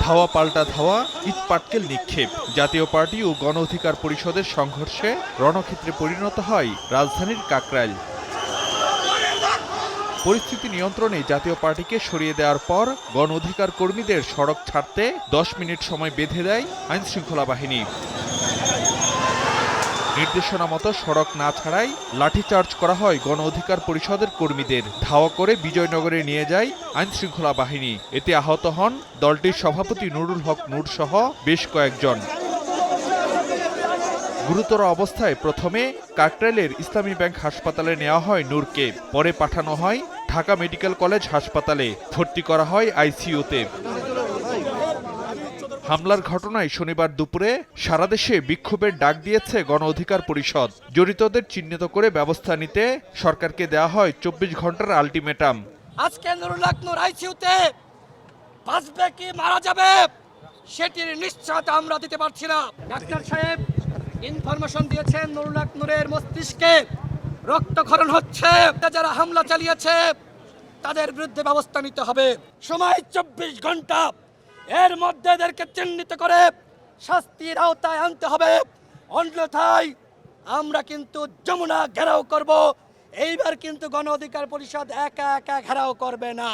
ধাওয়া পাল্টা ধাওয়া, ইটপাটকেল নিক্ষেপ। জাতীয় পার্টি ও গণ অধিকার পরিষদের সংঘর্ষে রণক্ষেত্রে পরিণত হয় রাজধানীর কাকরাইল। পরিস্থিতি নিয়ন্ত্রণে জাতীয় পার্টিকে সরিয়ে দেওয়ার পর গণ অধিকার কর্মীদের সড়ক ছাড়তে 10 মিনিট সময় বেঁধে দেয় আইনশৃঙ্খলা বাহিনী। নির্দেশনা মতো সড়ক না ছাড়াই লাঠিচার্জ করা হয় গণ অধিকার পরিষদের কর্মীদের। ধাওয়া করে বিজয়নগরে নিয়ে যায় আইনশৃঙ্খলা বাহিনী। এতে আহত হন দলটির সভাপতি নুরুল হক নূর সহ বেশ কয়েকজন। গুরুতর অবস্থায় প্রথমে কাকরাইলের ইসলামী ব্যাংক হাসপাতালে নেওয়া হয় নূরকে, পরে পাঠানো হয় ঢাকা মেডিকেল কলেজ হাসপাতালে, ভর্তি করা হয় আইসিইউতে। হামলার ঘটনায় শনিবার দুপুরে সারা দেশে বিক্ষোভের ডাক দিয়েছে গণ অধিকার পরিষদ। জড়িতদের চিহ্নিত করে ব্যবস্থা নিতে সরকারকে দেওয়া হয় 24 ঘন্টার আলটিমেটাম। আজকে নুরুল হক নূর আইসিইউতে বাঁচবে কি মারা যাবে সেটির নিশ্চয়তা আমরা দিতে পারছি না। ডাক্তার সাহেব ইনফরমেশন দিয়েছেন নুরুল হক নূরের মস্তিষ্কে রক্তক্ষরণ হচ্ছে। যারা হামলা চালিয়েছে তাদের বিরুদ্ধে ব্যবস্থা নিতে হবে। সময় 24 ঘন্টা, এর মধ্যে এদেরকে চিহ্নিত করে শাস্তির আওতায় আনতে হবে, অন্যথায় আমরা কিন্তু যমুনা ঘেরাও করব। এইবার কিন্তু গণ অধিকার পরিষদ একা একা ঘেরাও করবে না।